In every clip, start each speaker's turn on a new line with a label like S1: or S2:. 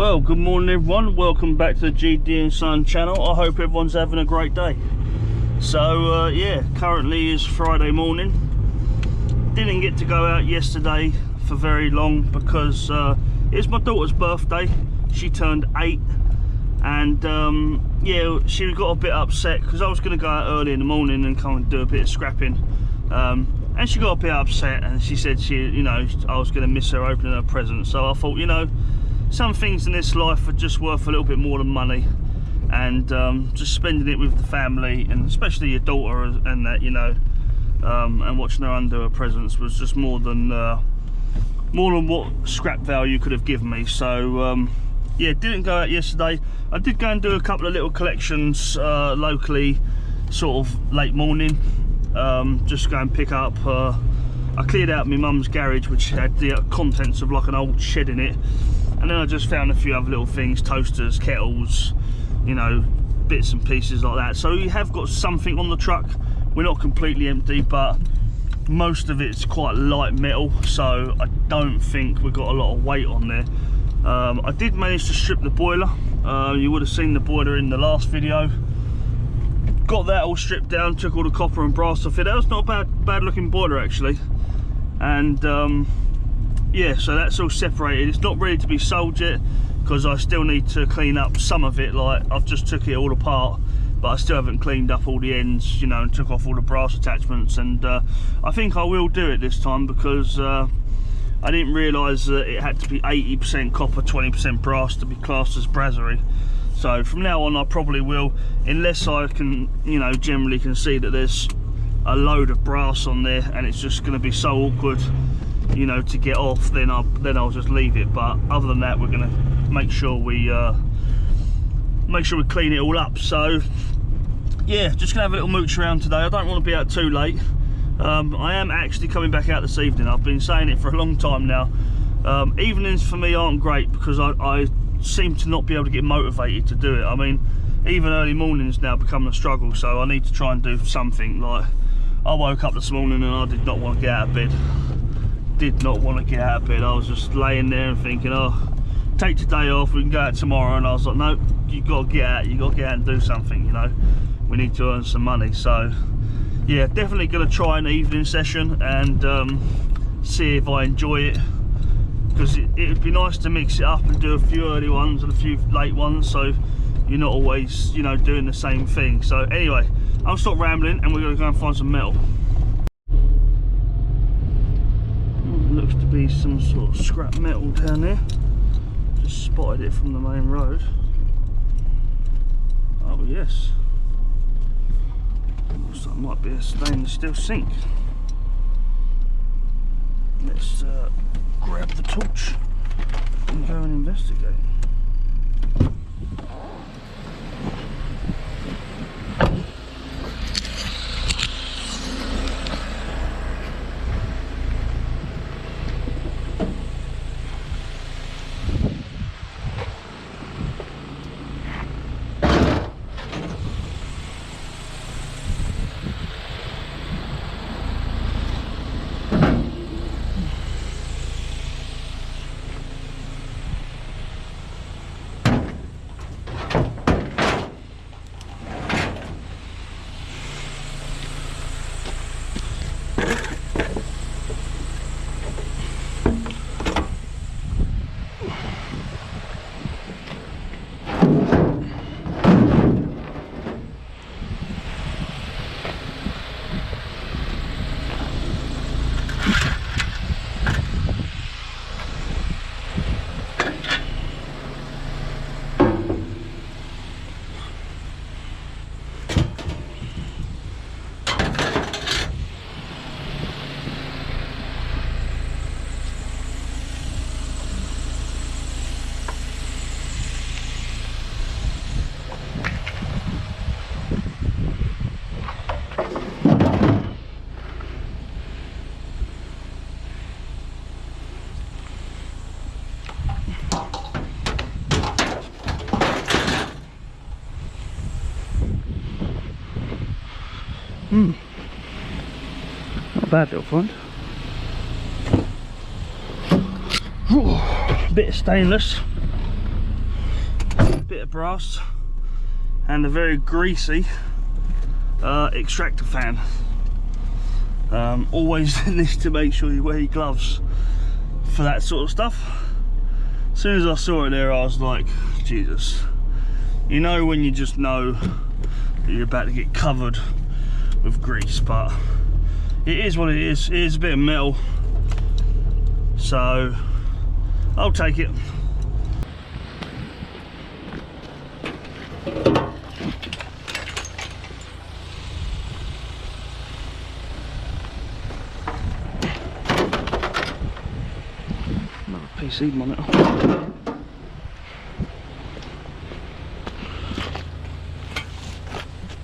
S1: Well, good morning everyone, welcome back to the GD and Son channel. I hope everyone's having a great day. So yeah, currently is Friday morning. Didn't get to go out yesterday for very long because it's my daughter's birthday. She turned 8 and yeah, she got a bit upset because I was going to go out early in the morning and come and do a bit of scrapping, and she got a bit upset and she said I was going to miss her opening her present. So I thought, some things in this life are just worth a little bit more than money, and just spending it with the family and especially your daughter and that, and watching her undo her presents was just more than what scrap value could have given me. So yeah, didn't go out yesterday. I did go and do a couple of little collections locally, sort of late morning. Just go and pick up, I cleared out my mum's garage, which had the contents of like an old shed in it, and then I just found a few other little things, toasters, kettles, bits and pieces like that. So we have got something on the truck. We're not completely empty, but most of it's quite light metal, so I don't think we've got a lot of weight on there. I did manage to strip the boiler. You would have seen the boiler in the last video. Got that all stripped down, took all the copper and brass off it. That was not a bad looking boiler actually. And yeah, so that's all separated. It's not ready to be sold yet because I still need to clean up some of it. Like, I've just took it all apart, but I still haven't cleaned up all the ends, and took off all the brass attachments. And I think I will do it this time because I didn't realise that it had to be 80% copper, 20% brass to be classed as brasserie. So from now on I probably will, unless I can, generally can see that there's a load of brass on there and it's just going to be so awkward, to get off, then I'll just leave it. But other than that, we're going to make sure we clean it all up. So yeah, just gonna have a little mooch around today. I don't want to be out too late. I am actually coming back out this evening. I've been saying it for a long time now. Evenings for me aren't great because I seem to not be able to get motivated to do it. I mean, even early mornings now become a struggle, so I need to try and do something. Like, I woke up this morning and I did not want to get out of bed. Did not want to get out of bed. I was just laying there and thinking, oh, take today off, we can go out tomorrow. And I was like, no, you got to get out. You got to get out and do something. We need to earn some money. So yeah, definitely going to try an evening session and see if I enjoy it, because it would be nice to mix it up and do a few early ones and a few late ones, so you're not always doing the same thing. So anyway, I'll stop rambling and we're going to go and find some metal. Looks to be some sort of scrap metal down there. Just spotted it from the main road. Oh yes, looks like it might be a stainless steel sink. Let's grab the torch and go and investigate. Not a bad little find. Bit of stainless. bit of brass and a very greasy extractor fan. Always need to make sure you wear your gloves for that sort of stuff. As soon as I saw it there, I was like, Jesus. You know when you just know that you're about to get covered with grease, but it is what it is. It is a bit of metal, so I'll take it. Another PC monitor.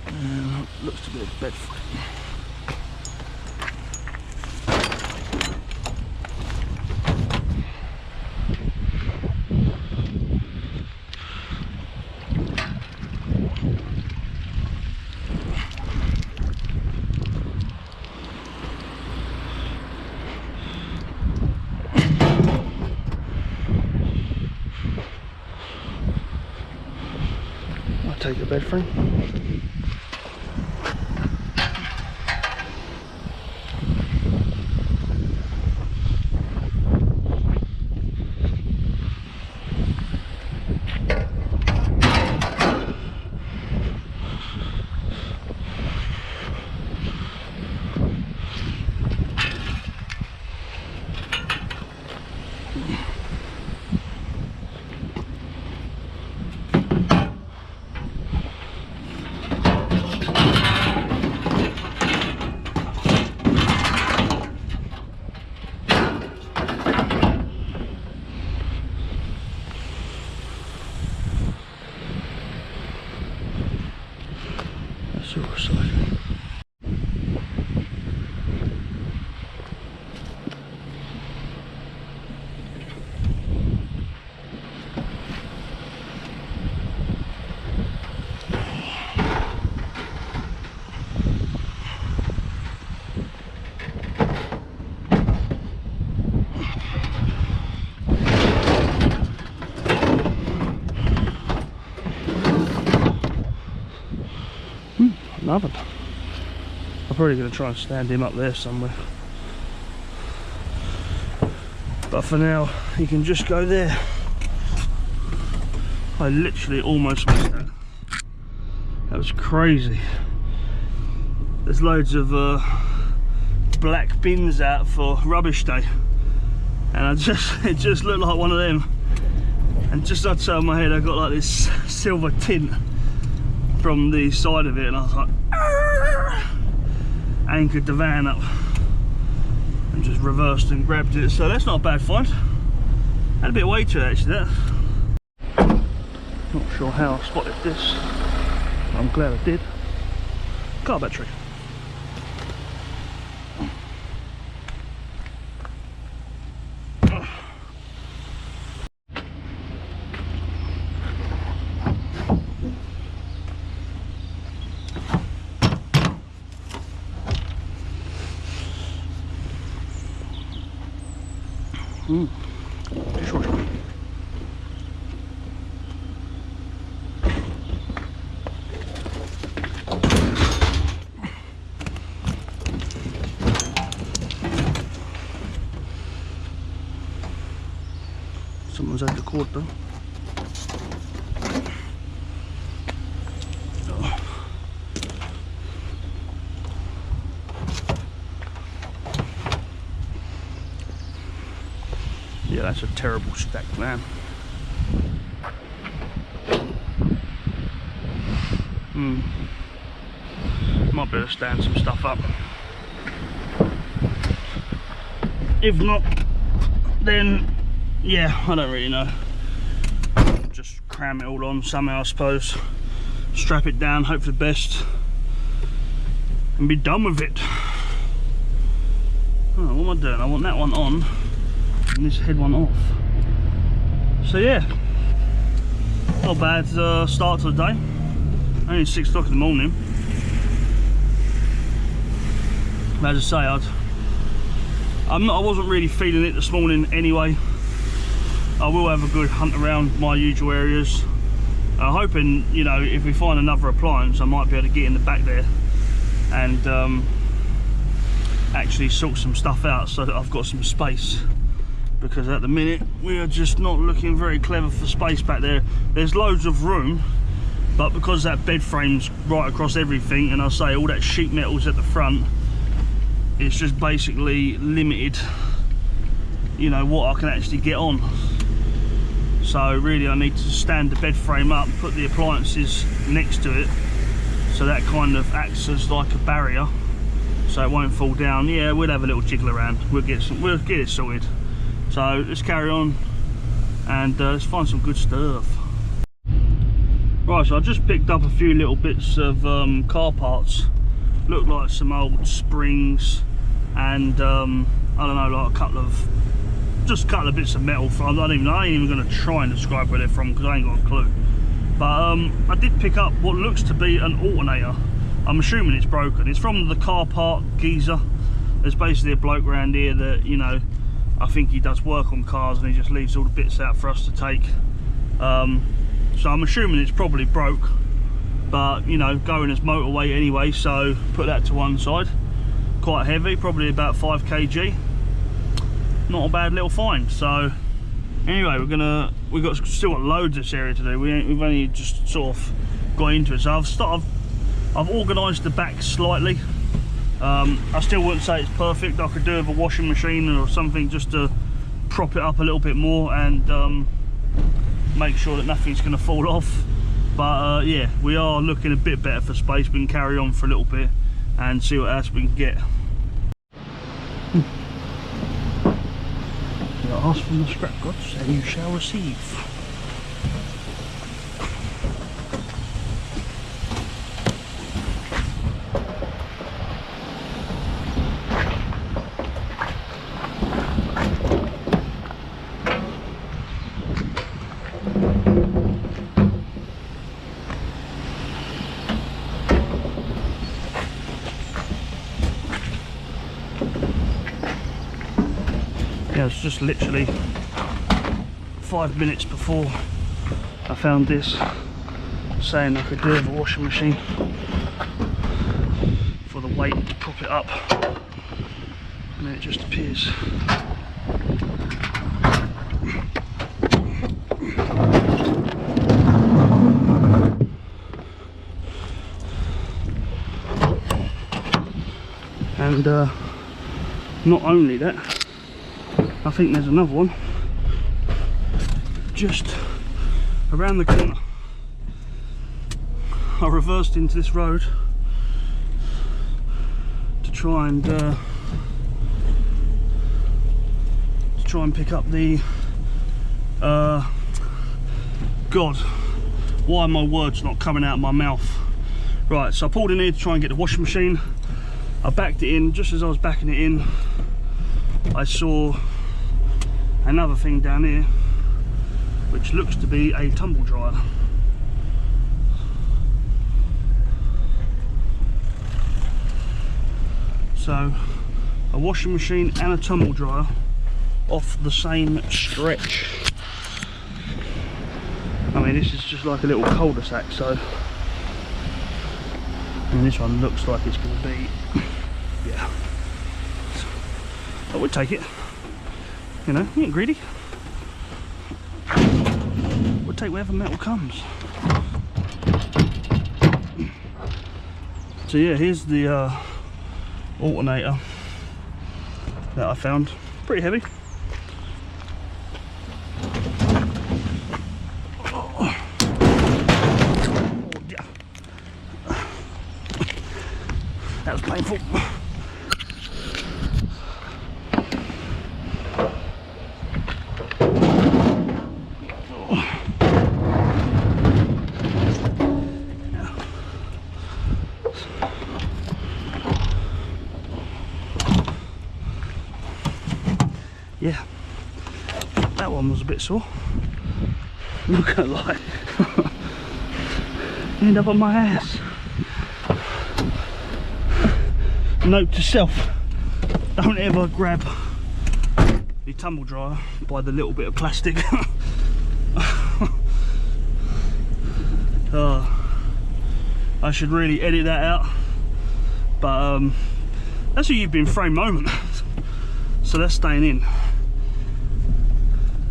S1: And looks to be a bed frame. Take a bed frame. Suicide. Another. I'm probably going to try and stand him up there somewhere, but for now he can just go there. I literally almost missed that. That was crazy. There's loads of black bins out for rubbish day, and it just looked like one of them, and just outside my head I got like this silver tint from the side of it, and I was like, argh! Anchored the van up and just reversed and grabbed it. So that's not a bad find. Had a bit of weight to it actually, that. Not sure how I spotted this. I'm glad I did. Car battery. Dishwasher. Someone's had the cord though. Yeah, that's a terrible stack, man. Might be able to stand some stuff up. If not, then yeah, I don't really know. Just cram it all on somehow, I suppose. Strap it down, hope for the best, and be done with it. Oh, what am I doing? I want that one on and this head one off. So yeah, not bad start to the day. Only 6 o'clock in the morning. But as I say, I wasn't really feeling it this morning anyway. I will have a good hunt around my usual areas I'm hoping, you know, if we find another appliance, I might be able to get in the back there and actually sort some stuff out so that I've got some space, because at the minute we are just not looking very clever for space back there. There's loads of room, but because that bed frame's right across everything, and I say all that sheet metal's at the front, it's just basically limited, you know, what I can actually get on. So really I need to stand the bed frame up, put the appliances next to it, so that kind of acts as like a barrier so it won't fall down. Yeah, we'll have a little jiggle around, we'll get it sorted. So let's carry on and let's find some good stuff. Right, so I just picked up a few little bits of car parts. Look like some old springs and I don't know, like a couple of bits of metal from, I ain't even going to try and describe where they're from because I ain't got a clue. But I did pick up what looks to be an alternator. I'm assuming it's broken. It's from the car park geezer. There's basically a bloke around here that, you know, I think he does work on cars and he just leaves all the bits out for us to take. So I'm assuming it's probably broke, but you know, going as motorweight anyway, so put that to one side. Quite heavy, probably about 5 kg. Not a bad little find. So anyway, we've still got loads of this area to do. We've only just sort of got into it. So I've organised the back slightly. I still wouldn't say it's perfect. I could do with a washing machine or something just to prop it up a little bit more and make sure that nothing's going to fall off. But yeah, we are looking a bit better for space. We can carry on for a little bit and see what else we can get. Ask from the scrap gods and you shall receive. Yeah, it's just literally 5 minutes before I found this, saying I could do with a washing machine for the weight to prop it up, and then it just appears. And not only that, I think there's another one just around the corner. I reversed into this road to try and pick up the God, why are my words not coming out of my mouth? Right, so I pulled in here to try and get the washing machine. I backed it in. Just as I was backing it in, I saw another thing down here which looks to be a tumble dryer. So a washing machine and a tumble dryer off the same stretch. I mean, this is just like a little cul-de-sac, so, and this one looks like it's going to be, yeah, I would take it. You know, you ain't greedy. We'll take whatever metal comes. So yeah, here's the alternator that I found. Pretty heavy. Oh, yeah. That was painful. Yeah, that one was a bit sore. I'm not gonna lie. End up on my ass. Note to self: don't ever grab the tumble dryer by the little bit of plastic. I should really edit that out, but that's a you've been frame moment, so that's staying in.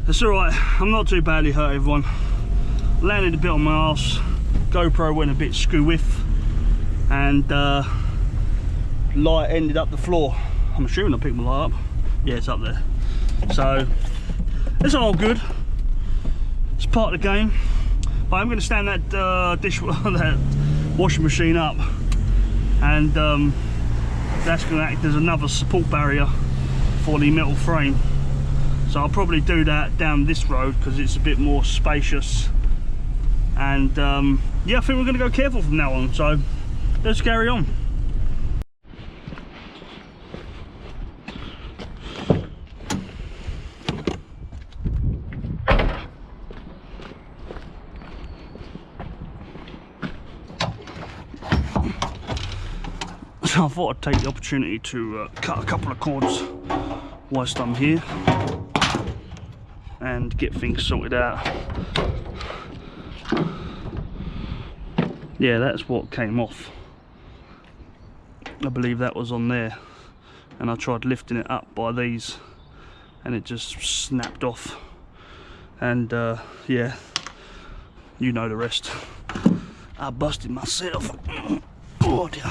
S1: It's alright, I'm not too badly hurt, everyone. Landed a bit on my arse, GoPro went a bit skew-whiff, and light ended up the floor. I'm assuming I picked my light up. Yeah, it's up there. So it's all good. It's part of the game. But I'm going to stand that that washing machine up, and that's going to act as another support barrier for the metal frame. So I'll probably do that down this road because it's a bit more spacious. And yeah, I think we're going to go careful from now on. So let's carry on. So I thought I'd take the opportunity to cut a couple of cords whilst I'm here and get things sorted out. Yeah, that's what came off. I believe that was on there, and I tried lifting it up by these and it just snapped off. And yeah, you know the rest. I busted myself. Oh dear.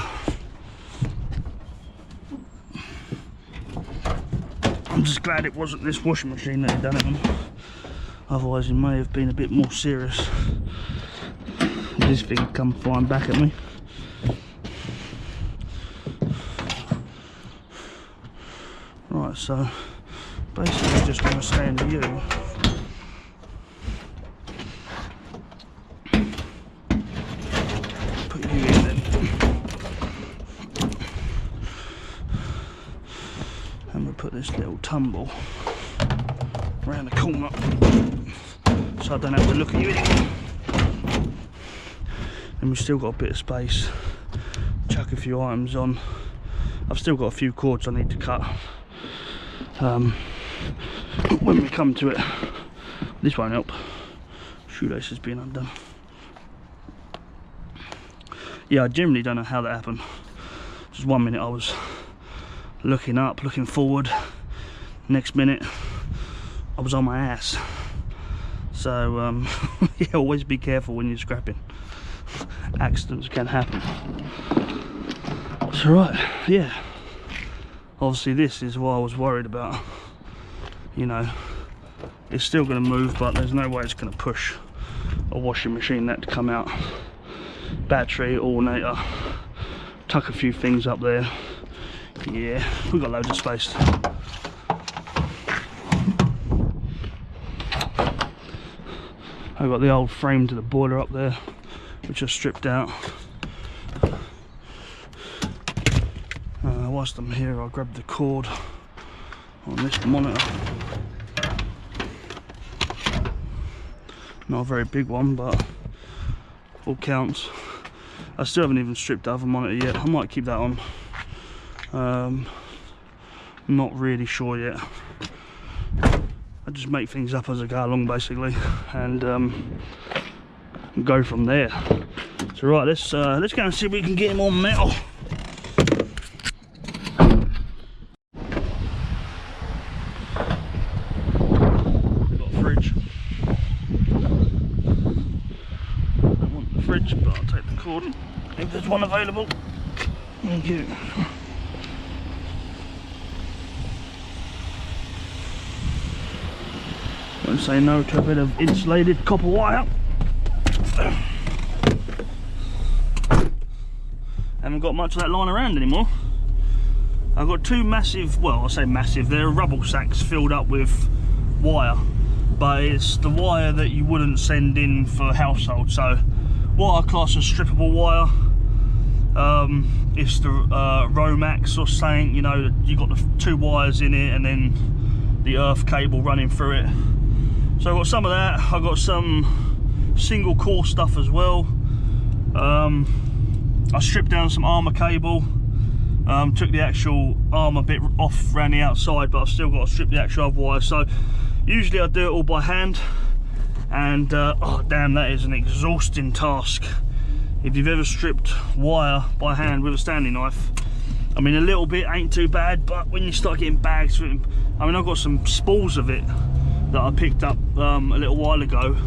S1: I'm just glad it wasn't this washing machine that had done it on. Otherwise it may have been a bit more serious. This thing come flying back at me. Right, so basically just going to stand to you. Put you in then. And we'll put this little tumble around the corner so I don't have to look at you anymore. And we've still got a bit of space. Chuck a few items on. I've still got a few cords I need to cut. When we come to it, this won't help. Shoelace has been undone. Yeah, I generally don't know how that happened. Just 1 minute I was looking up, looking forward. Next minute I was on my ass. So yeah, always be careful when you're scrapping. Accidents can happen. It's alright, yeah. Obviously this is what I was worried about. You know, it's still going to move, but there's no way it's going to push a washing machine that to come out. Battery, alternator, tuck a few things up there. Yeah, we've got loads of space. I've got the old frame to the boiler up there, which I stripped out. Whilst I'm here, I'll grab the cord on this monitor. Not a very big one, but all counts. I still haven't even stripped the other monitor yet. I might keep that on. Not really sure yet. I just make things up as I go along, basically, and go from there. So right, let's go and see if we can get him on metal. But I'll take the cord if there's one available. Thank you. Don't say no to a bit of insulated copper wire. Haven't got much of that lying around anymore. I've got two massive, well I say massive, they're rubble sacks filled up with wire, but it's the wire that you wouldn't send in for household. So what I class as strippable wire, it's the Romax or something, you know, you got the two wires in it and then the earth cable running through it. So I've got some of that. I've got some single core stuff as well. I stripped down some armour cable, took the actual armour bit off around the outside, but I've still got to strip the actual other wire. So usually I do it all by hand. And oh damn, that is an exhausting task. if you've ever stripped wire by hand with a Stanley knife, I mean, a little bit ain't too bad, but when you start getting bags, I mean, I've got some spools of it that I picked up a little while ago,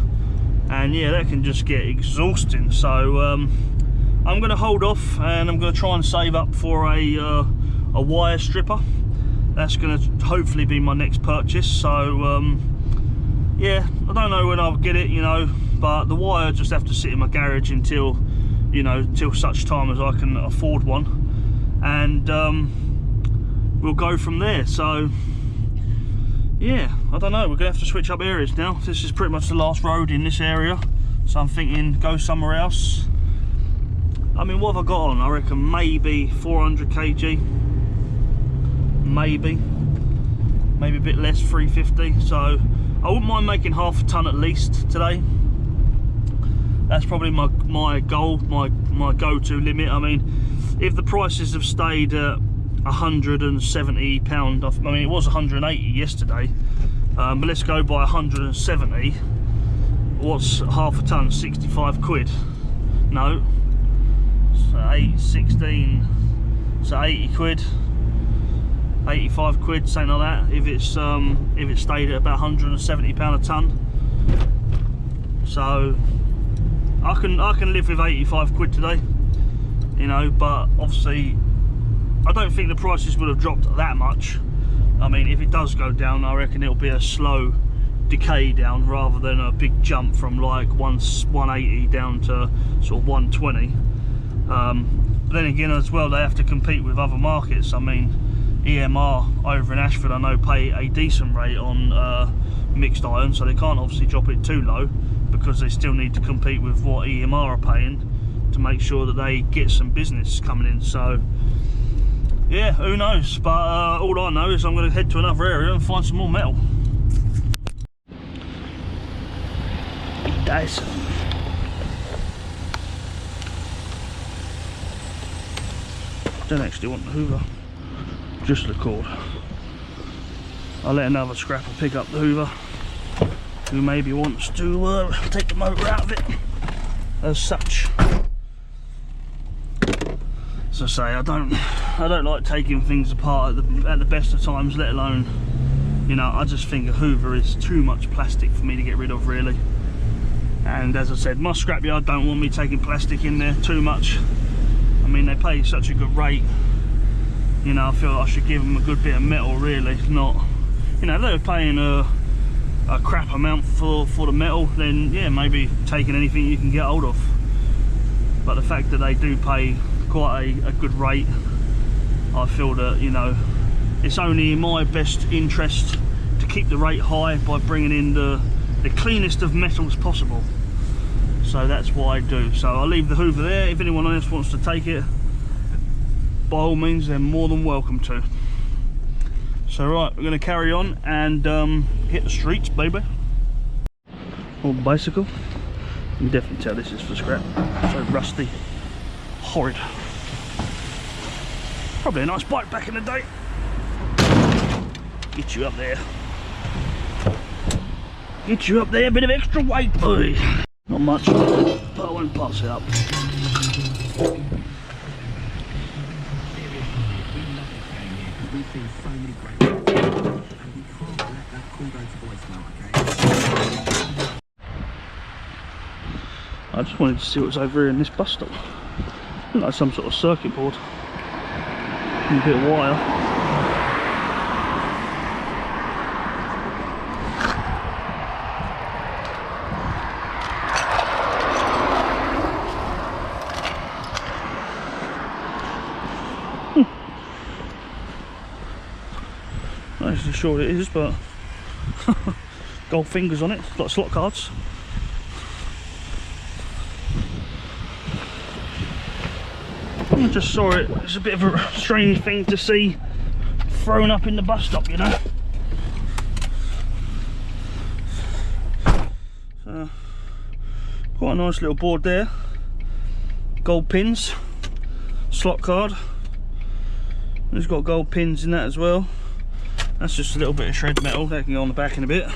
S1: and yeah, that can just get exhausting. So I'm going to hold off, and I'm going to try and save up for a wire stripper. That's going to hopefully be my next purchase. So yeah, I don't know when I'll get it, you know, but the wire just have to sit in my garage until, you know, till such time as I can afford one, and we'll go from there. So yeah, I don't know, we're gonna have to switch up areas now. This is pretty much the last road in this area, so I'm thinking go somewhere else. I mean, what have I got on? I reckon maybe 400 kg, maybe a bit less, 350. So I wouldn't mind making half a ton at least today. That's probably my goal, my go-to limit. I mean, if the prices have stayed at £170, I mean, it was 180 yesterday, but let's go by 170. What's half a ton? 65 quid? No, so 8, 16, so 80 quid, 85 quid, something like that, if it stayed at about £170 a ton. So I can live with 85 quid today, you know, but obviously I don't think the prices would have dropped that much. I mean, if it does go down, I reckon it'll be a slow decay down rather than a big jump from like 180 down to sort of 120. But then again as well, they have to compete with other markets. I mean, EMR over in Ashford, I know, pay a decent rate on mixed iron, so they can't obviously drop it too low, because they still need to compete with what EMR are paying to make sure that they get some business coming in. So yeah, who knows, but all I know is I'm going to head to another area and find some more metal. Dyson. Don't actually want the Hoover, just the cord. I'll let another scrapper pick up the Hoover who maybe wants to take the motor out of it as such. As I say, I don't like taking things apart at the best of times, let alone, you know, I just think a Hoover is too much plastic for me to get rid of, really. And as I said, my scrapyard don't want me taking plastic in there too much. I mean, they pay such a good rate, you know, I feel like I should give them a good bit of metal, really. Not, you know, if they were paying a crap amount for the metal, then yeah, maybe taking anything you can get hold of. But the fact that they do pay quite a good rate, I feel that, you know, it's only in my best interest to keep the rate high by bringing in the cleanest of metals possible. So that's what I do. So I'll leave the Hoover there. If anyone else wants to take it, by all means, they're more than welcome to. So right, we're going to carry on and hit the streets, baby. Old bicycle. You can definitely tell this is for scrap. So rusty, horrid. Probably a nice bike back in the day. Get you up there. Get you up there, a bit of extra weight, boy. Not much, but I won't pass it up. I just wanted to see what's over here in this bus stop. Looks like some sort of circuit board. And a bit of wire. Not actually sure what it is, but gold fingers on it, like slot cards. I just saw it. It's a bit of a strange thing to see thrown up in the bus stop, you know. So, quite a nice little board there. Gold pins, slot card. It's got gold pins in that as well. That's just a little bit of shred metal. That can go on the back in a bit.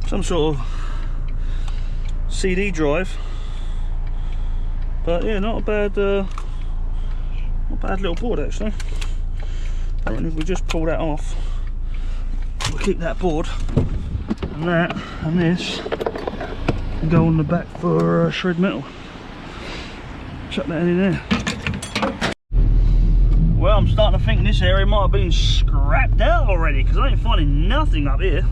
S1: Some sort of CD drive. But yeah, not a bad little board actually. I reckon if we just pull that off, we'll keep that board and that and this and go on the back for shred metal. Chuck that in there. Well, I'm starting to think this area might have been scrapped out already because I ain't finding nothing up here.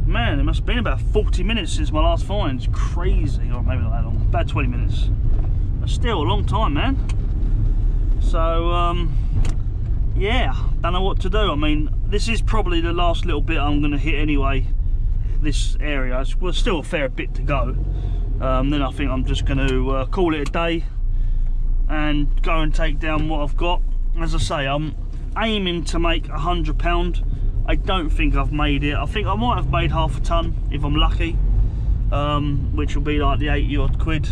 S1: Man, it must have been about 40 minutes since my last find. It's crazy, or maybe not that long, about 20 minutes. But still a long time, man. So, yeah, don't know what to do. I mean, this is probably the last little bit I'm going to hit anyway, this area. Well, still a fair bit to go. Then I think I'm just going to call it a day and go and take down what I've got. As I say, I'm aiming to make £100. I don't think I've made it. I think I might have made half a ton if I'm lucky, which will be like the 80 odd quid.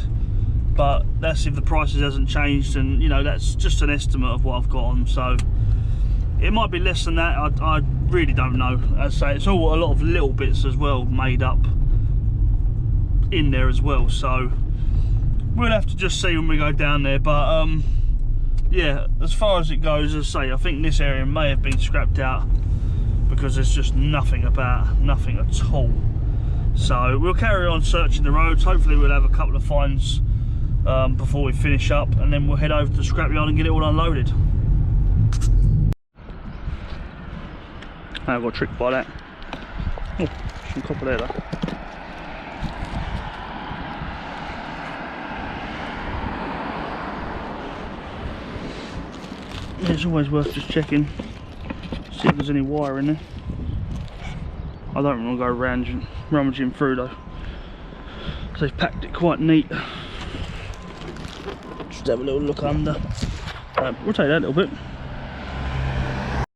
S1: But that's if the prices hasn't changed, and you know, that's just an estimate of what I've got on. So it might be less than that. I really don't know. As I say, it's all a lot of little bits as well made up in there as well. So we'll have to just see when we go down there. But yeah, as far as it goes, as I say, I think this area may have been scrapped out because there's just nothing about, nothing at all. So we'll carry on searching the roads. Hopefully we'll have a couple of finds before we finish up, and then we'll head over to the scrapyard and get it all unloaded. I got tricked by that. Oh, some copper there though. Yeah, it's always worth just checking, see if there's any wire in there. I don't want to go around rummaging through though. So they've packed it quite neat. Just have a little look under. We'll take that a little bit.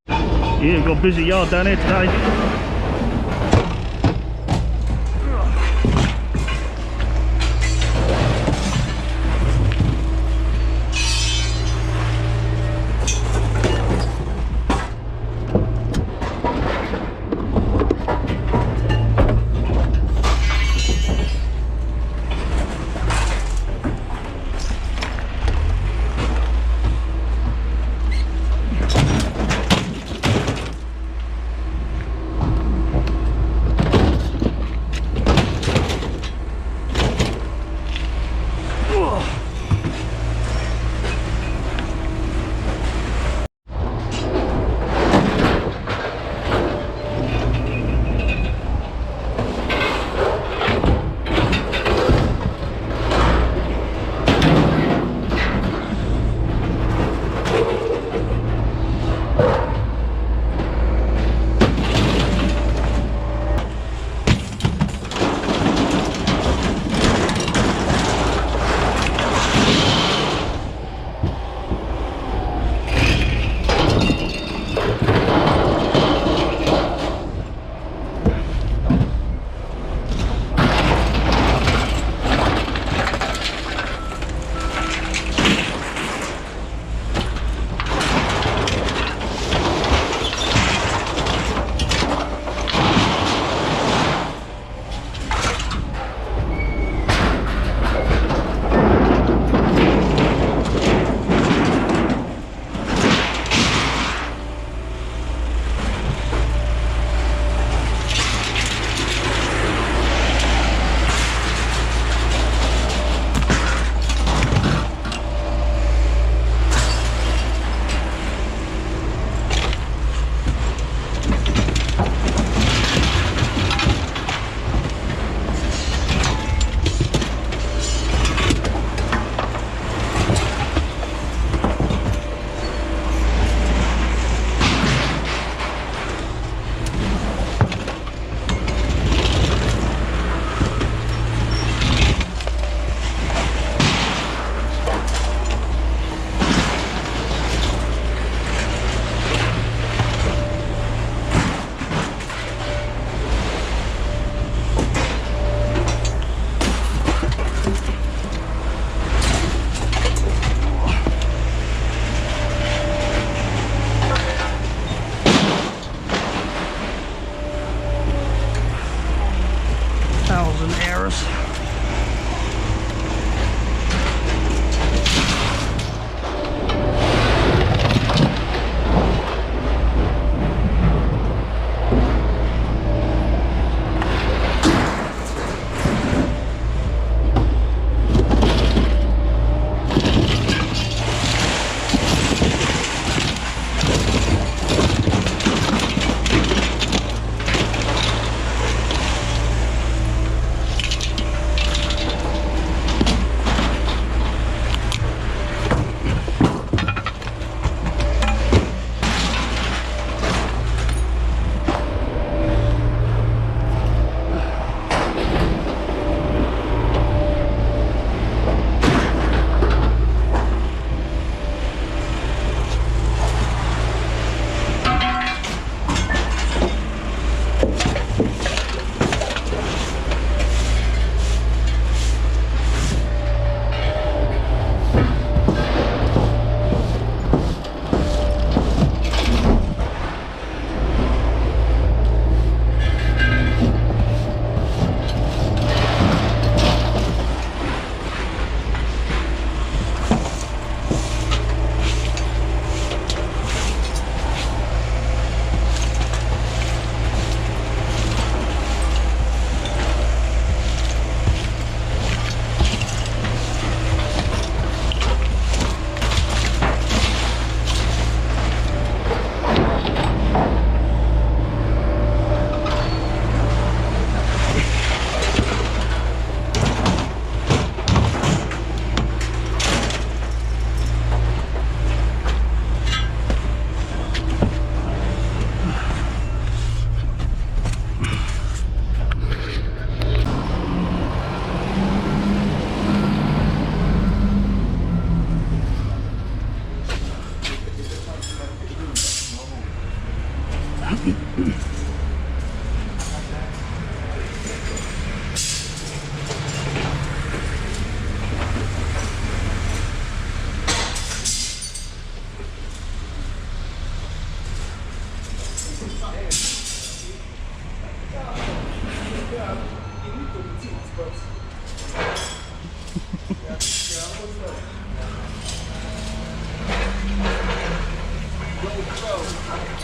S1: Yeah, we've got a busy yard down here today. and errors.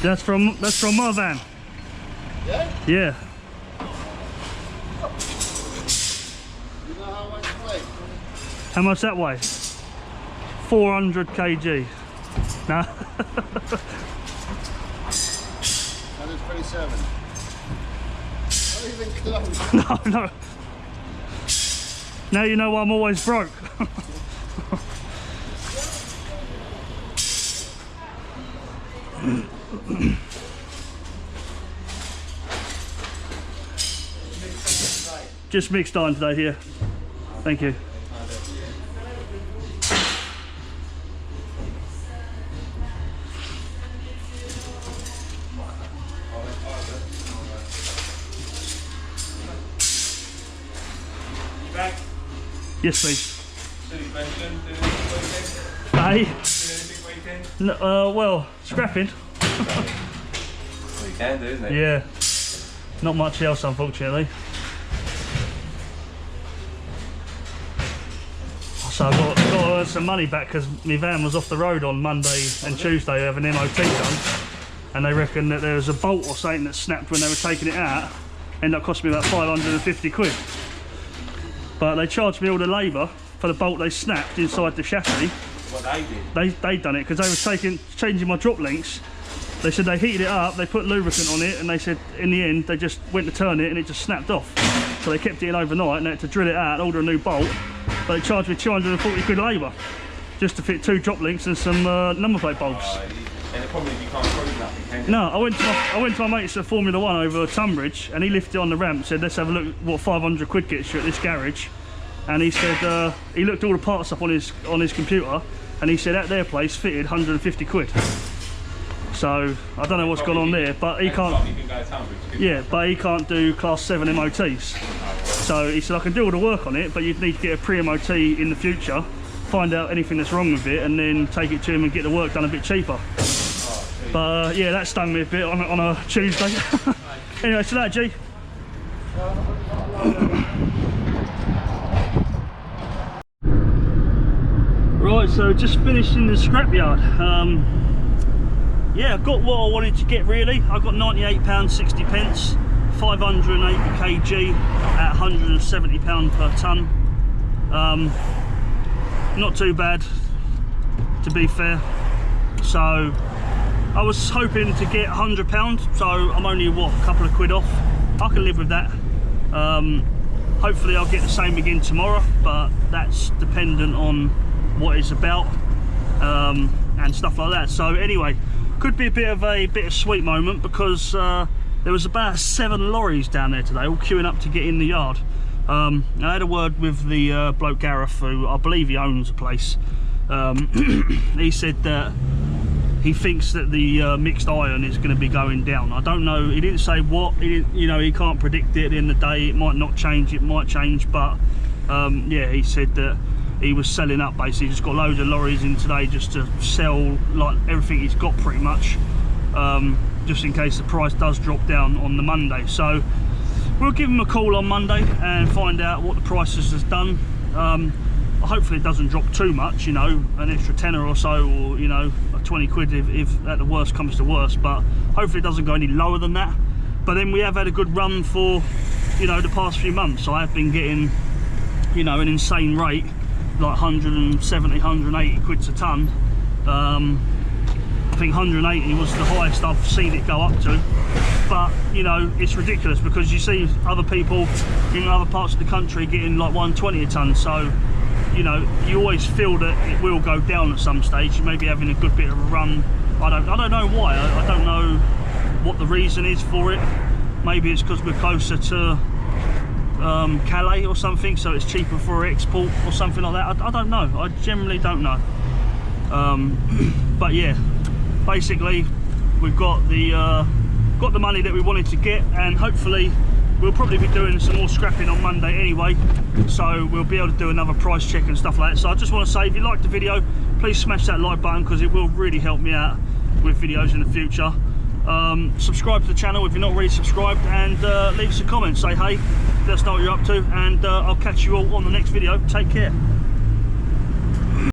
S1: That's from my van.
S2: Yeah?
S1: Yeah.
S2: You know how much it weighs?
S1: How much that weigh? 400 kg. Nah.
S2: 127. Not even close.
S1: No, no. Now you know why I'm always broke. Just mixed iron today here. Thank you.
S3: Back.
S1: Yes, please.
S3: Hey.
S1: Hey. No, well, scrapping.
S3: Well, you can do, isn't it?
S1: Yeah. Not much else, unfortunately. So I got to earn some money back because my van was off the road on Monday and Tuesday having MOT done, and they reckon that there was a bolt or something that snapped when they were taking it out. Ended up costing me about 550 quid. But they charged me all the labour for the bolt they snapped inside the chassis.
S3: What they did?
S1: They done it because they were changing my drop links. They said they heated it up, they put lubricant on it, and they said in the end they just went to turn it and it just snapped off. So they kept it in overnight and they had to drill it out and order a new bolt. But they charged me 240 quid labour just to fit 2 drop links and some number plate bulbs.
S3: And the problem is you can't prove nothing, can you?
S1: No, I went to my mate's at Formula 1 over Tunbridge, and he lifted it on the ramp, said let's have a look what 500 quid gets you at this garage. And he said he looked all the parts up on his computer, and he said at their place fitted 150 quid. So I don't know what's gone on there, but he can't. Yeah, but he can't do class 7 MOTs. So he said I can do all the work on it, but you'd need to get a pre-MOT in the future, find out anything that's wrong with it, and then take it to him and get the work done a bit cheaper. But yeah, that stung me a bit on a Tuesday. Anyway, so that G. Right, so just finished in the scrapyard. Yeah, I got what I wanted to get really. I got £98.60, 580 kg at £170 per tonne. Not too bad, to be fair. So I was hoping to get £100, so I'm only what, a couple of quid off. I can live with that. Hopefully I'll get the same again tomorrow, but that's dependent on what it's about and stuff like that. So anyway, could be a bit of a bittersweet moment because there was about 7 lorries down there today, all queuing up to get in the yard. I had a word with the bloke Gareth, who I believe he owns a place. He said that he thinks that the mixed iron is going to be going down. I don't know, he didn't say what, you know, he can't predict it at the end of the day. It might not change, it might change, but yeah, he said that he was selling up basically. Just got loads of lorries in today just to sell like everything he's got pretty much, just in case the price does drop down on the Monday. So we'll give him a call on Monday and find out what the prices has done. Hopefully it doesn't drop too much, you know, an extra tenner or so, or you know, 20 quid if at the worst comes to worst, but hopefully it doesn't go any lower than that. But then we have had a good run for, you know, the past few months. I have been getting, you know, an insane rate, like 170, 180 quid a tonne. I think 180 was the highest I've seen it go up to, but you know, it's ridiculous because you see other people in other parts of the country getting like 120 a tonne. So you know, you always feel that it will go down at some stage. You may be having a good bit of a run. I don't know why. I don't know what the reason is for it. Maybe it's because we're closer to Calais or something, so it's cheaper for export or something like that. I don't know. I generally don't know. But yeah, basically we've got the money that we wanted to get, and hopefully we'll probably be doing some more scrapping on Monday anyway, so we'll be able to do another price check and stuff like that. So I just want to say, if you liked the video, please smash that like button because it will really help me out with videos in the future. Subscribe to the channel if you're not already subscribed, and leave us a comment, say hey, let us know what you're up to, and I'll catch you all on the next video. Take care.